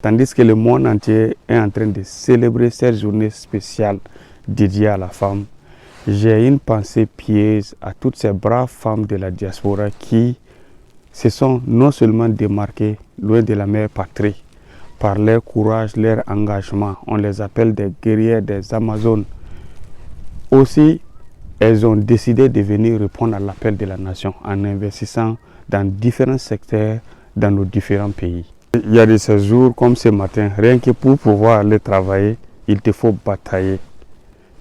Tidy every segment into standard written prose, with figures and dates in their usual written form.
Tandis que le monde entier est en train de célébrer cette journée spéciale dédiée à la femme, j'ai une pensée pieuse à toutes ces braves femmes de la diaspora qui se sont non seulement démarquées loin de la mère patrie par leur courage, leur engagement. On les appelle des guerrières, des Amazones. Aussi, elles ont décidé de venir répondre à l'appel de la nation en investissant dans différents secteurs dans nos différents pays. Il y a de ces jours comme ce matin, rien que pour pouvoir aller travailler, il te faut batailler.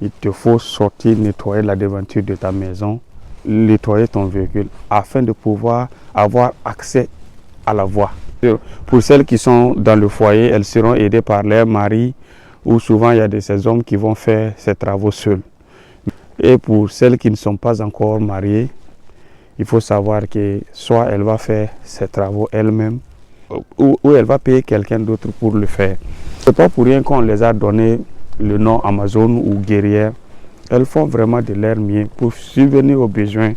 Il te faut sortir, nettoyer la devanture de ta maison, nettoyer ton véhicule afin de pouvoir avoir accès à la voie. Pour celles qui sont dans le foyer, elles seront aidées par leur mari ou souvent il y a de ces hommes qui vont faire ces travaux seuls. Et pour celles qui ne sont pas encore mariées, il faut savoir que soit elle va faire ses travaux elle-même ou elle va payer quelqu'un d'autre pour le faire. Ce n'est pas pour rien qu'on les a donné le nom Amazon ou guerrière. Elles font vraiment de leur mieux pour subvenir aux besoins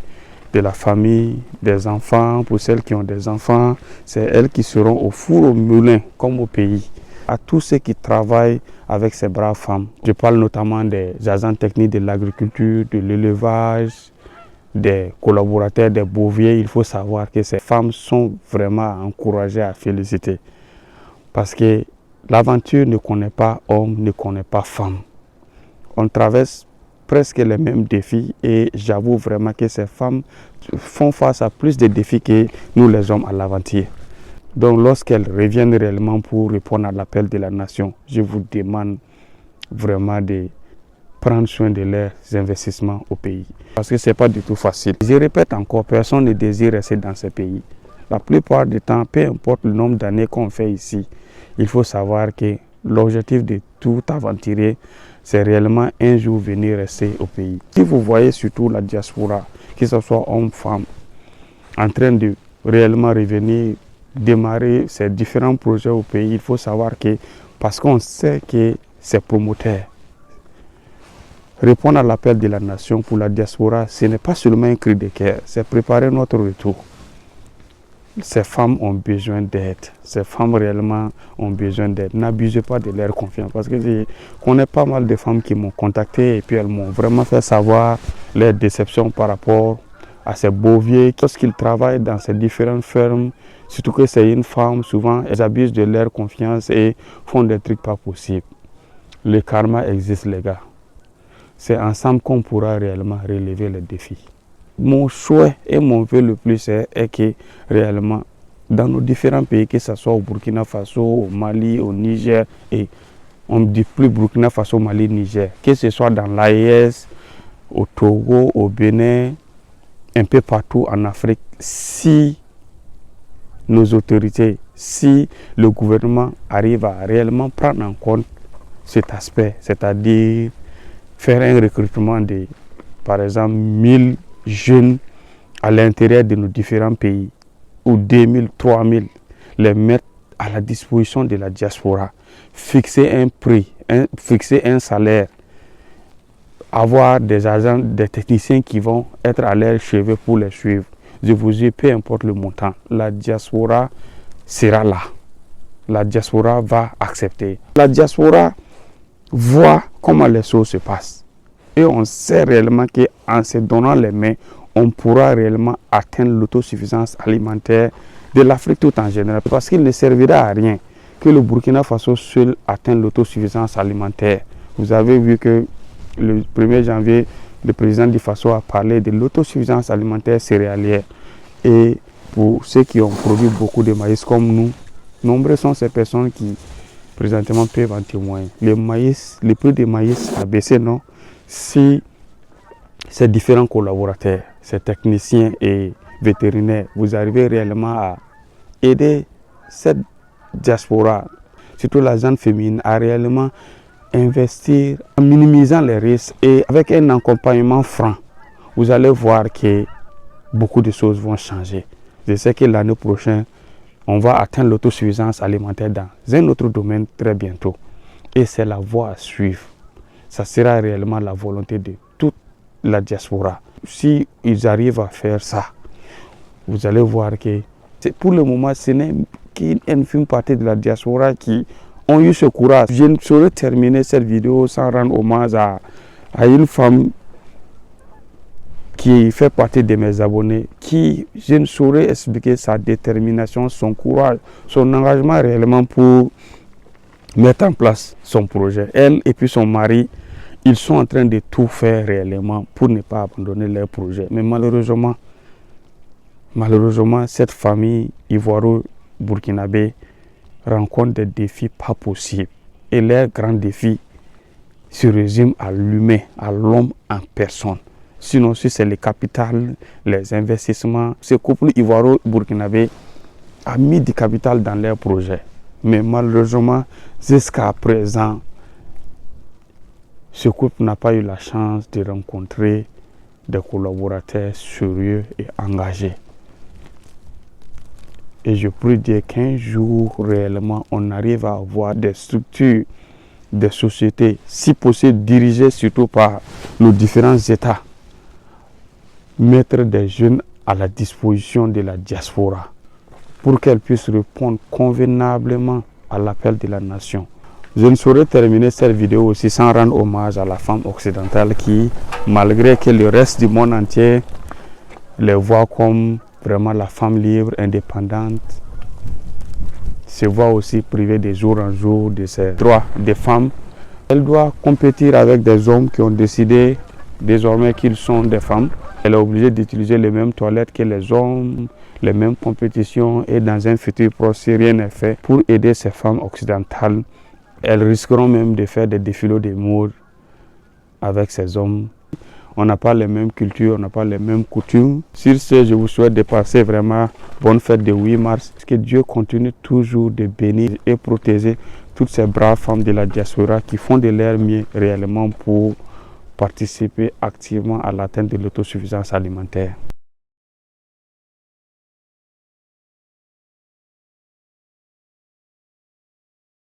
de la famille, des enfants. Pour celles qui ont des enfants, c'est elles qui seront au four au moulin comme au pays. À tous ceux qui travaillent avec ces braves femmes, je parle notamment des agents techniques de l'agriculture, de l'élevage, des collaborateurs, des bouviers. Il faut savoir que ces femmes sont vraiment encouragées, à féliciter. Parce que l'aventure ne connaît pas homme, ne connaît pas femme. On traverse presque les mêmes défis et j'avoue vraiment que ces femmes font face à plus de défis que nous les hommes à l'aventure. Donc lorsqu'elles reviennent réellement pour répondre à l'appel de la nation, je vous demande vraiment de prendre soin de leurs investissements au pays. Parce que ce n'est pas du tout facile. Je répète encore, personne ne désire rester dans ce pays. La plupart du temps, peu importe le nombre d'années qu'on fait ici, il faut savoir que l'objectif de tout aventurier, c'est réellement un jour venir rester au pays. Si vous voyez surtout la diaspora, que ce soit homme, femme, en train de réellement revenir, démarrer ces différents projets au pays, il faut savoir que, parce qu'on sait que c'est promoteur, répondre à l'appel de la nation pour la diaspora, ce n'est pas seulement un cri de cœur, c'est préparer notre retour. Ces femmes ont besoin d'aide, ces femmes réellement ont besoin d'aide. N'abusez pas de leur confiance parce que je connais pas mal de femmes qui m'ont contacté et puis elles m'ont vraiment fait savoir leur déception par rapport à ces bouviers. Lorsqu'ils travaillent dans ces différentes fermes, surtout que c'est une femme, souvent elles abusent de leur confiance et font des trucs pas possibles. Le karma existe, les gars. C'est ensemble qu'on pourra réellement relever les défis. Mon souhait et mon vœu le plus est que réellement, dans nos différents pays, que ce soit au Burkina Faso, au Mali, au Niger, et on ne dit plus Burkina Faso, Mali, Niger, que ce soit dans l'AES, au Togo, au Bénin, un peu partout en Afrique, si nos autorités, si le gouvernement arrive à réellement prendre en compte cet aspect, c'est-à-dire faire un recrutement de, par exemple, 1000 jeunes à l'intérieur de nos différents pays, ou 2000, 3000, les mettre à la disposition de la diaspora, fixer un prix, fixer un salaire, avoir des agents, des techniciens qui vont être à leur chevet pour les suivre. Je vous dis, peu importe le montant, la diaspora sera là. La diaspora va accepter. La diaspora voit comment les choses se passent. Et on sait réellement qu'en se donnant les mains, on pourra réellement atteindre l'autosuffisance alimentaire de l'Afrique tout en général. Parce qu'il ne servira à rien que le Burkina Faso seul atteigne l'autosuffisance alimentaire. Vous avez vu que le 1er janvier, le président du Faso a parlé de l'autosuffisance alimentaire céréalière. Et pour ceux qui ont produit beaucoup de maïs comme nous, nombreux sont ces personnes qui présentement peuvent en témoigner. Le prix du maïs a baissé, non? Si ces différents collaborateurs, ces techniciens et vétérinaires, vous arrivez réellement à aider cette diaspora, surtout la gente féminine, à réellement investir en minimisant les risques et avec un accompagnement franc, vous allez voir que beaucoup de choses vont changer. Je sais que l'année prochaine, on va atteindre l'autosuffisance alimentaire dans un autre domaine très bientôt. Et c'est la voie à suivre. Ça sera réellement la volonté de toute la diaspora. Si ils arrivent à faire ça, vous allez voir que pour le moment, ce n'est qu'une infime partie de la diaspora qui ont eu ce courage. Je ne saurais terminer cette vidéo sans rendre hommage à une femme qui fait partie de mes abonnés, qui, je ne saurais expliquer sa détermination, son courage, son engagement réellement pour mettre en place son projet. Elle et puis son mari, ils sont en train de tout faire réellement pour ne pas abandonner leur projet. Mais malheureusement, cette famille ivoiro-burkinabé rencontre des défis pas possibles. Et leur grand défi se résume à l'humain, à l'homme en personne. Sinon, si c'est le capital, les investissements, ce couple ivoiro-burkinabé a mis du capital dans leur projet. Mais malheureusement, jusqu'à présent, ce couple n'a pas eu la chance de rencontrer des collaborateurs sérieux et engagés. Et je peux dire qu'un jour, réellement, on arrive à avoir des structures, des sociétés, si possible dirigées surtout par nos différents États, mettre des jeunes à la disposition de la diaspora pour qu'elle puisse répondre convenablement à l'appel de la nation. Je ne saurais terminer cette vidéo aussi sans rendre hommage à la femme occidentale qui, malgré que le reste du monde entier les voit comme vraiment la femme libre, indépendante, se voit aussi privée de jour en jour de ses droits de femme. Elle doit compétir avec des hommes qui ont décidé désormais qu'ils sont des femmes. Elle est obligée d'utiliser les mêmes toilettes que les hommes, les mêmes compétitions, et dans un futur proche, si rien n'est fait pour aider ces femmes occidentales, elles risqueront même de faire des défilés de mode avec ces hommes. On n'a pas les mêmes cultures, on n'a pas les mêmes coutumes. Sur ce, je vous souhaite de passer vraiment bonne fête de 8 mars. Que Dieu continue toujours de bénir et protéger toutes ces braves femmes de la diaspora qui font de leur mieux réellement pour participer activement à l'atteinte de l'autosuffisance alimentaire.